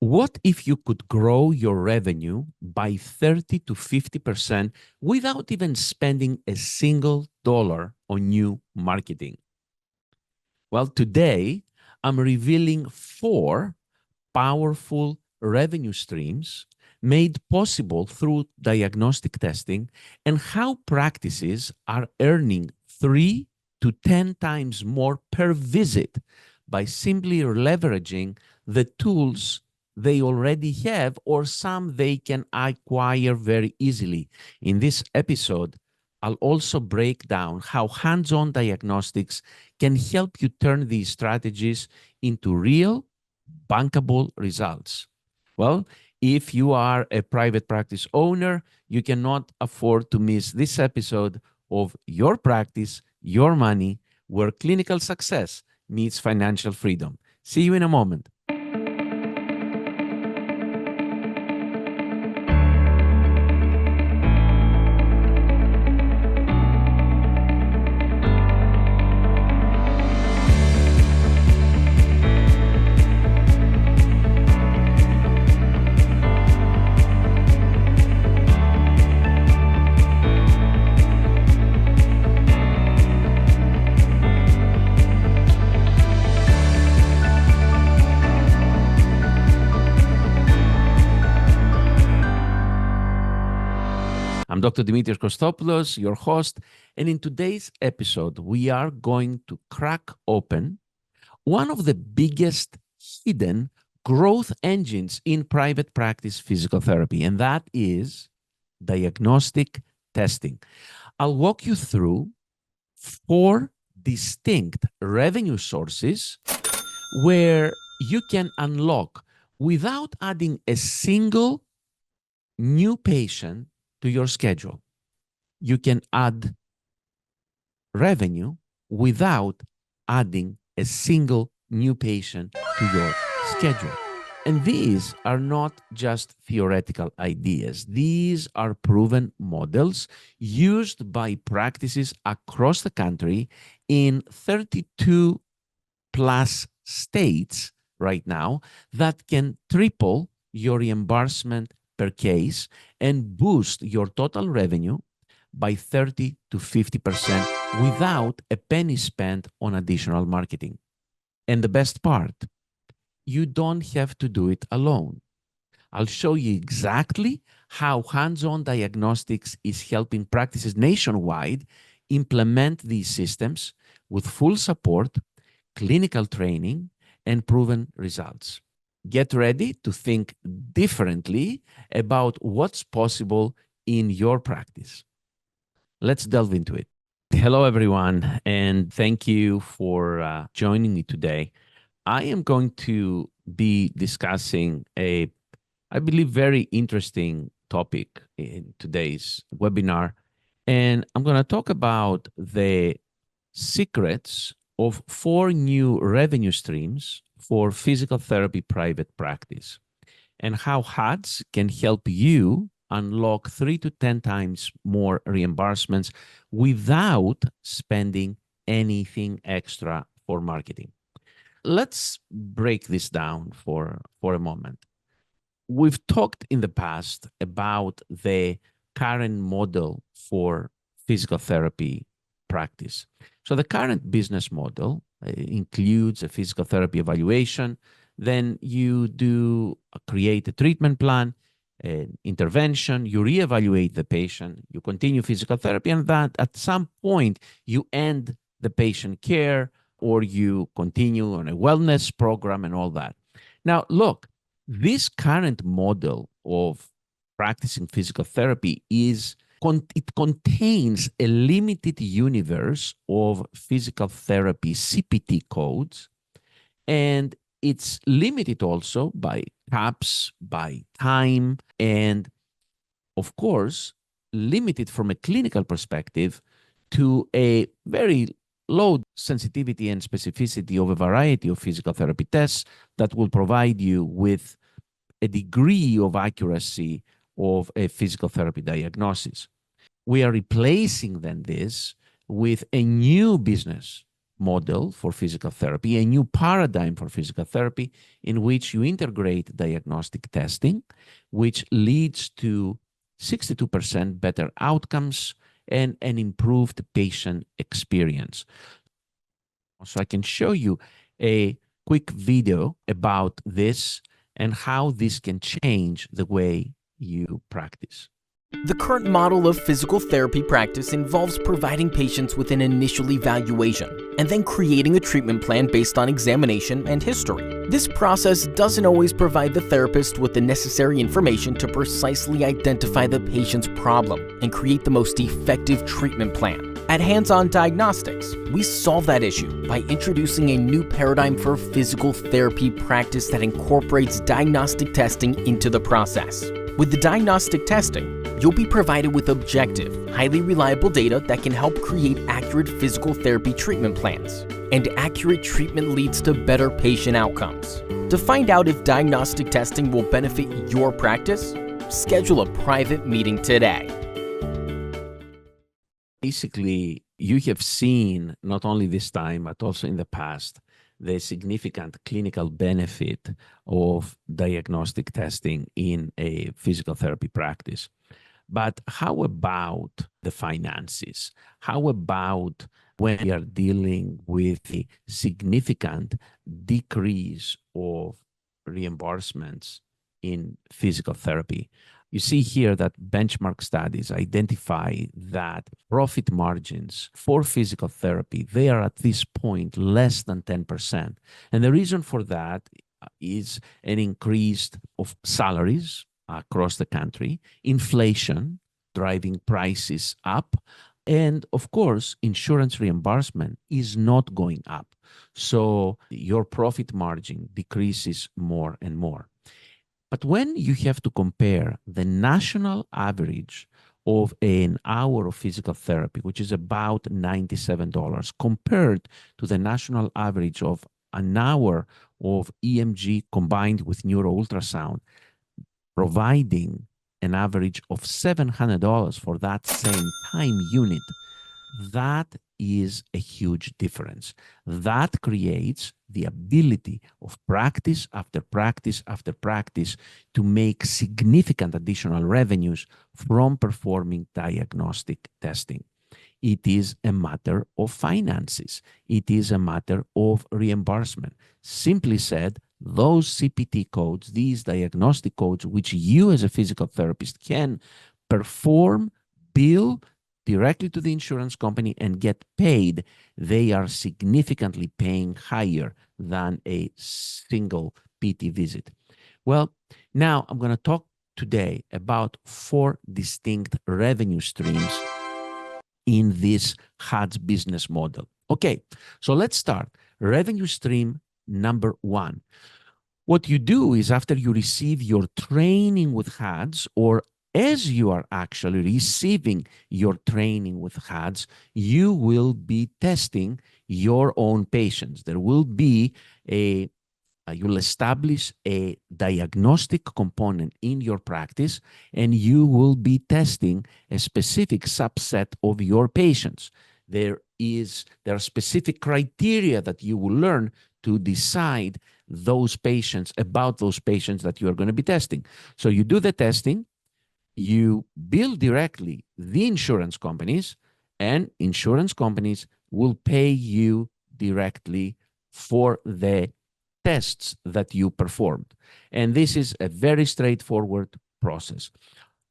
What if you could grow your revenue by 30 to 50% without even spending a single dollar on new marketing? Well, today I'm revealing 4 powerful revenue streams made possible through diagnostic testing and how practices are earning 3 to 10 times more per visit by simply leveraging the tools they already have or some they can acquire very easily. In this episode, I'll also break down how hands-on diagnostics can help you turn these strategies into real, bankable results. Well, if you are a private practice owner, you cannot afford to miss this episode of Your Practice, Your Money, where clinical success meets financial freedom. See you in a moment. I'm Dr. Dimitrios Kostopoulos, your host, and in today's episode, we are going to crack open one of the biggest hidden growth engines in private practice physical therapy, and that is diagnostic testing. I'll walk you through 4 distinct revenue sources where you can unlock without adding a single new patient to your schedule. You can add revenue without adding a single new patient to your schedule. And these are not just theoretical ideas. These are proven models used by practices across the country in 32 plus states right now that can triple your reimbursement per case and boost your total revenue by 30 to 50% without a penny spent on additional marketing. And the best part, you don't have to do it alone. I'll show you exactly how hands-on diagnostics is helping practices nationwide implement these systems with full support, clinical training, and proven results. Get ready to think differently about what's possible in your practice. Let's delve into it. Hello, everyone, and thank you for joining me today. I am going to be discussing I believe, very interesting topic in today's webinar, and I'm going to talk about the secrets of 4 new revenue streams for physical therapy private practice and how HATS can help you unlock 3 to 10 times more reimbursements without spending anything extra for marketing. Let's break this down for a moment. We've talked in the past about the current model for physical therapy practice. So the current business model includes a physical therapy evaluation. Then you create a treatment plan, an intervention, you reevaluate the patient, you continue physical therapy, and that at some point you end the patient care or you continue on a wellness program and all that. Now, look, this current model of practicing physical therapy it contains a limited universe of physical therapy CPT codes, and it's limited also by caps, by time, and of course, limited from a clinical perspective to a very low sensitivity and specificity of a variety of physical therapy tests that will provide you with a degree of accuracy of a physical therapy diagnosis. We are replacing then this with a new business model for physical therapy, a new paradigm for physical therapy in which you integrate diagnostic testing, which leads to 62% better outcomes and an improved patient experience. So I can show you a quick video about this and how this can change the way you practice. The current model of physical therapy practice involves providing patients with an initial evaluation and then creating a treatment plan based on examination and history. This process doesn't always provide the therapist with the necessary information to precisely identify the patient's problem and create the most effective treatment plan. At Hands-On Diagnostics, we solve that issue by introducing a new paradigm for physical therapy practice that incorporates diagnostic testing into the process. With the diagnostic testing, you'll be provided with objective, highly reliable data that can help create accurate physical therapy treatment plans. And accurate treatment leads to better patient outcomes. To find out if diagnostic testing will benefit your practice, schedule a private meeting today. Basically, you have seen, not only this time, but also in the past, the significant clinical benefit of diagnostic testing in a physical therapy practice. But how about the finances? How about when we are dealing with a significant decrease of reimbursements in physical therapy? You see here that benchmark studies identify that profit margins for physical therapy, they are at this point less than 10%. And the reason for that is an increase of salaries across the country, inflation driving prices up, and of course, insurance reimbursement is not going up. So your profit margin decreases more and more. But when you have to compare the national average of an hour of physical therapy, which is about $97, compared to the national average of an hour of EMG combined with neuro ultrasound, providing an average of $700 for that same time unit, that is a huge difference. That creates the ability of practice after practice after practice to make significant additional revenues from performing diagnostic testing. It is a matter of finances. It is a matter of reimbursement. Simply said, those CPT codes, these diagnostic codes, which you as a physical therapist can perform, bill directly to the insurance company and get paid, they are significantly paying higher than a single PT visit. Well, now I'm going to talk today about 4 distinct revenue streams in this HUD's business model. Okay, so let's start. Revenue stream number 1. What you do is after you receive your training with HUDs, or as you are actually receiving your training with HUDs, you will be testing your own patients. There will be you'll establish a diagnostic component in your practice, and you will be testing a specific subset of your patients. There are specific criteria that you will learn to decide about those patients that you are going to be testing. So you do the testing, you bill directly the insurance companies, and insurance companies will pay you directly for the tests that you performed. And this is a very straightforward process.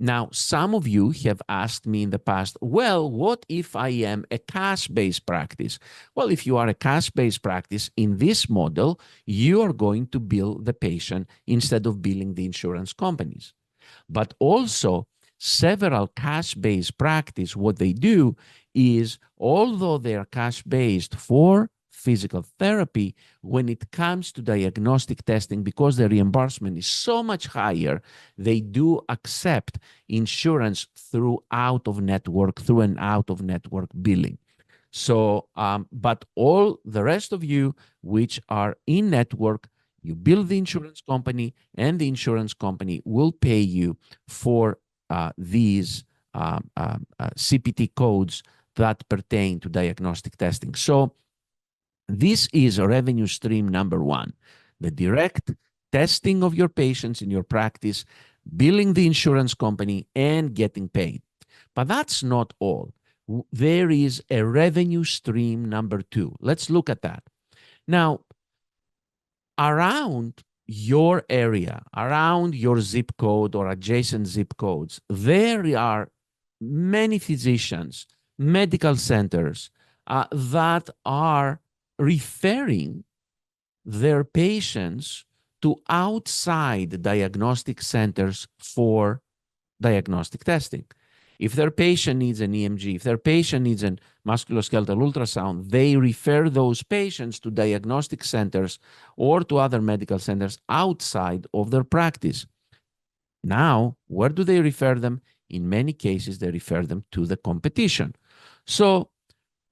Now, some of you have asked me in the past, well, what if I am a cash-based practice? Well, if you are a cash-based practice, in this model, you are going to bill the patient instead of billing the insurance companies. But also, several cash-based practice, what they do is, although they are cash-based for physical therapy, when it comes to diagnostic testing, because the reimbursement is so much higher, they do accept insurance through an out-of-network billing. So, but all the rest of you, which are in network, you bill the insurance company, and the insurance company will pay you for these CPT codes that pertain to diagnostic testing. So This is revenue stream number one, the direct testing of your patients in your practice, billing the insurance company, and getting paid. But that's not all. There is a revenue stream number two. Let's look at that. Now, around your area, around your zip code or adjacent zip codes, there are many physicians, medical centers that are referring their patients to outside diagnostic centers for diagnostic testing. If their patient needs an EMG, if their patient needs a musculoskeletal ultrasound, they refer those patients to diagnostic centers or to other medical centers outside of their practice. Now, where do they refer them? In many cases, they refer them to the competition.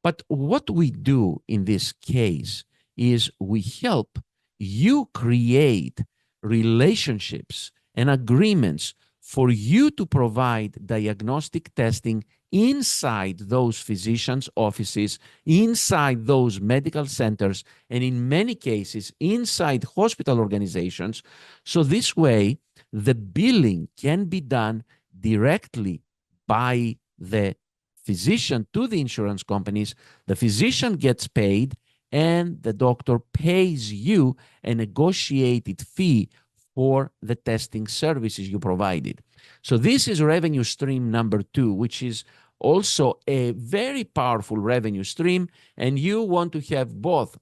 But what we do in this case is we help you create relationships and agreements for you to provide diagnostic testing inside those physicians' offices, inside those medical centers, and in many cases, inside hospital organizations. So this way, the billing can be done directly by the physician to the insurance companies. The physician gets paid, and the doctor pays you a negotiated fee for the testing services you provided. So this is revenue stream number two, which is also a very powerful revenue stream, and you want to have both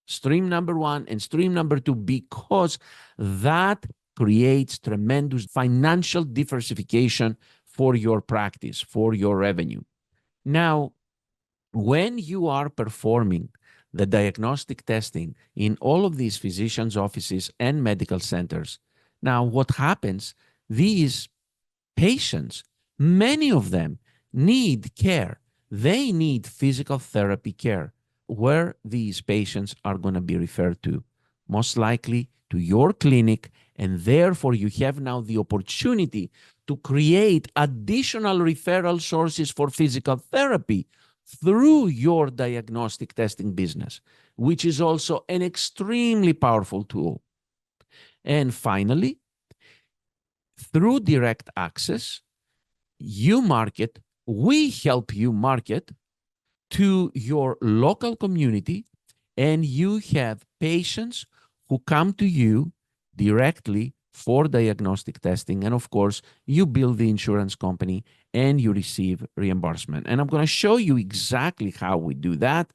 stream number one and stream number two because that creates tremendous financial diversification for your practice, for your revenue. Now, when you are performing the diagnostic testing in all of these physicians' offices and medical centers, now what happens, these patients, many of them need care. They need physical therapy care. Where these patients are going to be referred to? Most likely to your clinic, and therefore you have now the opportunity to create additional referral sources for physical therapy through your diagnostic testing business, which is also an extremely powerful tool. And finally, through direct access, we help you market to your local community, and you have patients who come to you directly for diagnostic testing. And of course, you bill the insurance company and you receive reimbursement. And I'm going to show you exactly how we do that.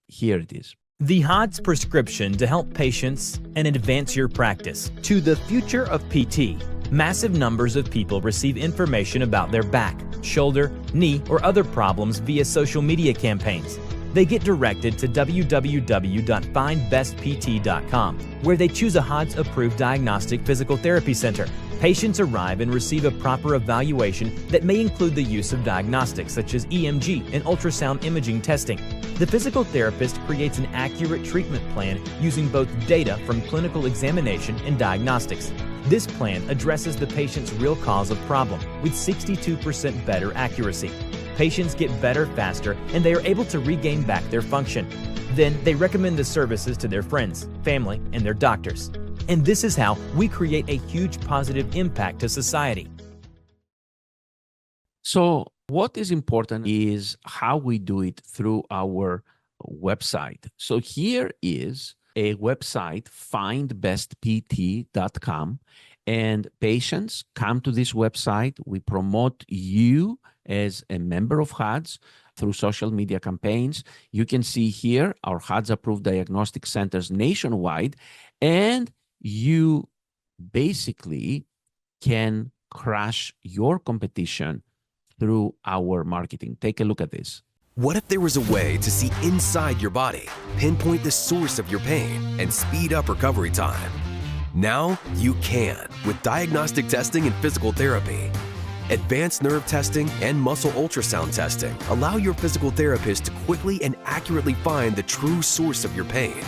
Here it is. The HODS prescription to help patients and advance your practice to the future of PT. Massive numbers of people receive information about their back, shoulder, knee, or other problems via social media campaigns. They get directed to www.FindBestPT.com, where they choose a HODS-approved diagnostic physical therapy center. Patients arrive and receive a proper evaluation that may include the use of diagnostics such as EMG and ultrasound imaging testing. The physical therapist creates an accurate treatment plan using both data from clinical examination and diagnostics. This plan addresses the patient's real cause of problem with 62% better accuracy. Patients get better faster, and they are able to regain back their function. Then they recommend the services to their friends, family, and their doctors. And this is how we create a huge positive impact to society. So what is important is how we do it through our website. So here is a website, FindBestPT.com, and patients come to this website. We promote you as a member of HODS through social media campaigns. You can see here our HODS-approved diagnostic centers nationwide, and you basically can crush your competition through our marketing. Take a look at this. What if there was a way to see inside your body, pinpoint the source of your pain, and speed up recovery time? Now you can with diagnostic testing and physical therapy. Advanced nerve testing and muscle ultrasound testing allow your physical therapist to quickly and accurately find the true source of your pain.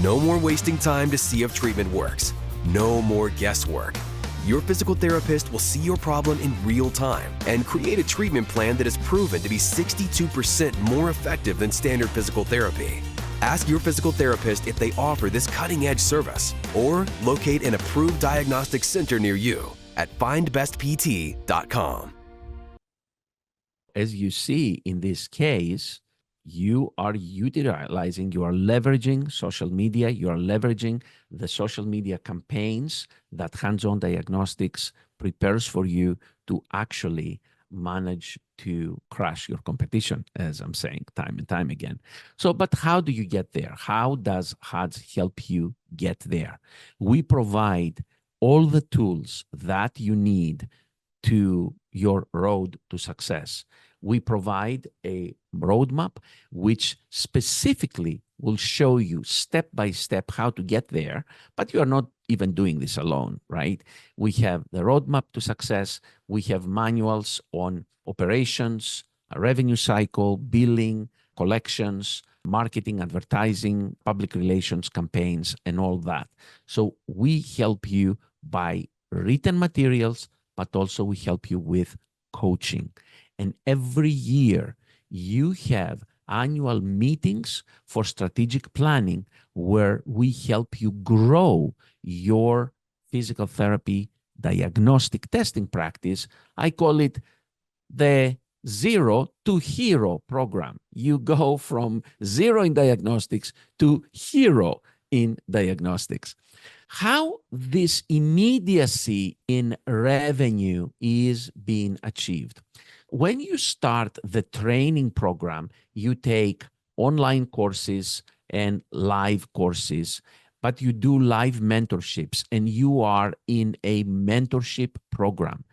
No more wasting time to see if treatment works. No more guesswork. Your physical therapist will see your problem in real time and create a treatment plan that is proven to be 62% more effective than standard physical therapy. Ask your physical therapist if they offer this cutting-edge service, or locate an approved diagnostic center near you at FindBestPT.com. As you see in this case, you are utilizing, you are leveraging social media, you are leveraging the social media campaigns that Hands-On Diagnostics prepares for you to actually manage to crush your competition, as I'm saying time and time again. So, but how do you get there? How does HUDS help you get there? We provide all the tools that you need to your road to success. We provide a roadmap which specifically will show you step by step how to get there, but you are not even doing this alone, right? We have the roadmap to success. We have manuals on operations, a revenue cycle, billing, collections, marketing, advertising, public relations, campaigns, and all that. So we help you by written materials, but also we help you with coaching. And every year you have annual meetings for strategic planning where we help you grow your physical therapy diagnostic testing practice. I call it the Zero to Hero program. You go from zero in diagnostics to hero in diagnostics. How this immediacy in revenue is being achieved. When you start the training program, you take online courses and live courses, but you do live mentorships and you are in a mentorship program.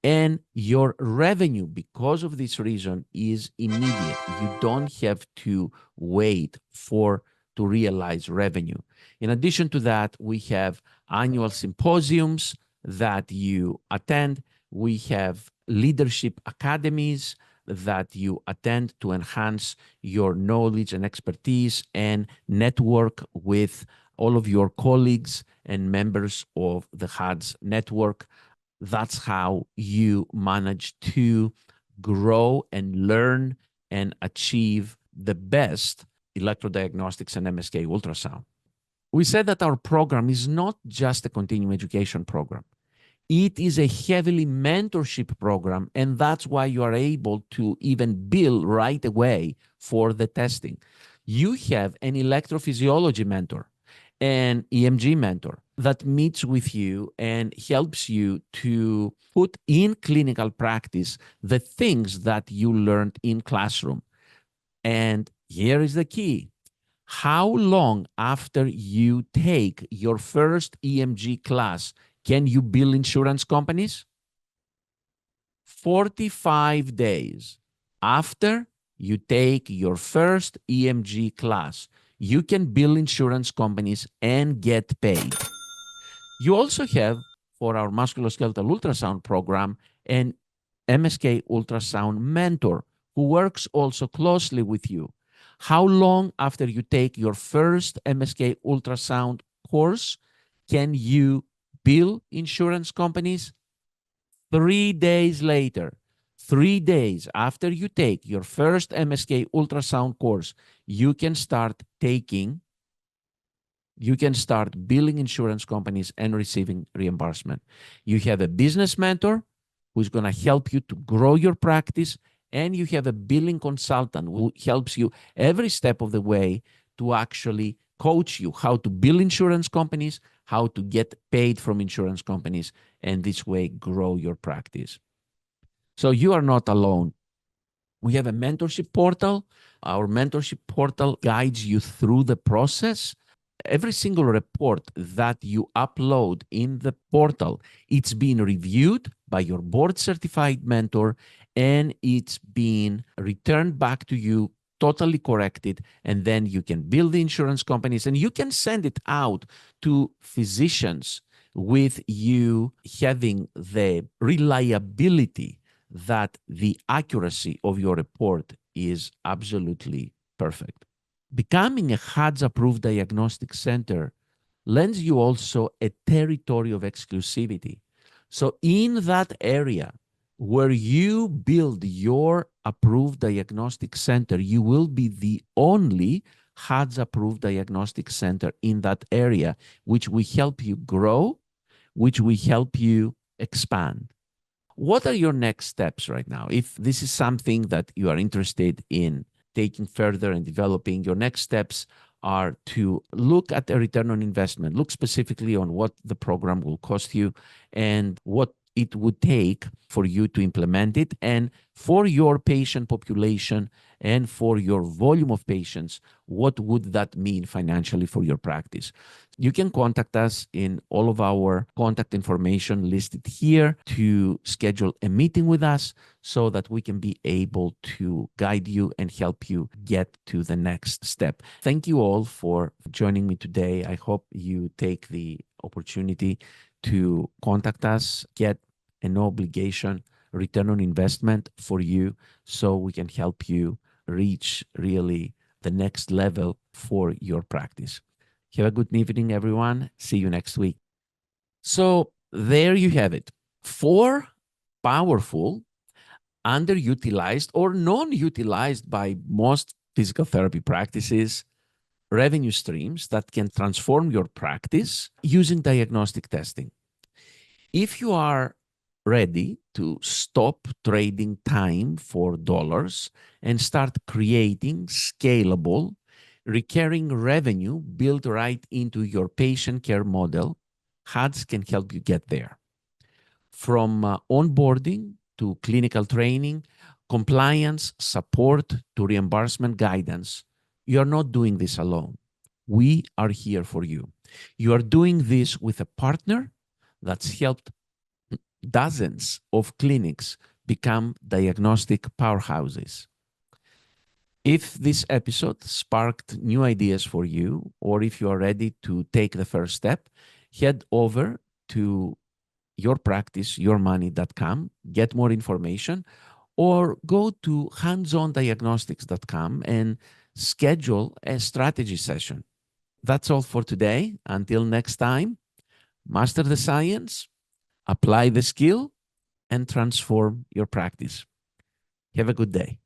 And your revenue, because of this reason, is immediate. You don't have to wait to realize revenue. In addition to that, we have annual symposiums that you attend. We have leadership academies that you attend to enhance your knowledge and expertise and network with all of your colleagues and members of the HUDS network. That's how you manage to grow and learn and achieve the best electrodiagnostics and MSK ultrasound. We said that our program is not just a continuing education program. It is a heavily mentorship program, and that's why you are able to even bill right away for the testing. You have an electrophysiology mentor, an EMG mentor that meets with you and helps you to put in clinical practice the things that you learned in classroom. And here is the key. How long after you take your first EMG class can you bill insurance companies? 45 days after you take your first EMG class, you can bill insurance companies and get paid. You also have, for our musculoskeletal ultrasound program, an MSK ultrasound mentor who works also closely with you. How long after you take your first MSK ultrasound course can you bill insurance companies? 3 days later. 3 days after you take your first MSK ultrasound course, you can start billing insurance companies and receiving reimbursement. You have a business mentor who's going to help you to grow your practice, and you have a billing consultant who helps you every step of the way to actually coach you how to bill insurance companies, how to get paid from insurance companies, and this way grow your practice. So you are not alone. We have a mentorship portal. Our mentorship portal guides you through the process. Every single report that you upload in the portal, it's being reviewed by your board-certified mentor, and it's being returned back to you totally corrected, and then you can bill the insurance companies, and you can send it out to physicians with you having the reliability that the accuracy of your report is absolutely perfect. Becoming a HUDS-approved diagnostic center lends you also a territory of exclusivity. So in that area where you build your approved diagnostic center, you will be the only HUD's approved diagnostic center in that area, which will help you grow, which will help you expand. What are your next steps right now? If this is something that you are interested in taking further and developing, your next steps are to look at a return on investment, look specifically on what the program will cost you and what it would take for you to implement it, and for your patient population and for your volume of patients, what would that mean financially for your practice? You can contact us in all of our contact information listed here to schedule a meeting with us so that we can be able to guide you and help you get to the next step. Thank you all for joining me today. I hope you take the opportunity to contact us, get a no obligation return on investment for you so we can help you reach really the next level for your practice. Have a good evening, everyone. See you next week. So there you have it. 4 powerful, underutilized, or non-utilized by most physical therapy practices revenue streams that can transform your practice using diagnostic testing. If you are ready to stop trading time for dollars and start creating scalable, recurring revenue built right into your patient care model, HUDs can help you get there. From onboarding to clinical training, compliance, support to reimbursement guidance, you are not doing this alone. We are here for you. You are doing this with a partner that's helped dozens of clinics become diagnostic powerhouses. If this episode sparked new ideas for you, or if you are ready to take the first step, head over to yourpracticeyourmoney.com, get more information, or go to handsondiagnostics.com and schedule a strategy session. That's all for today. Until next time, master the science, apply the skill, and transform your practice. Have a good day.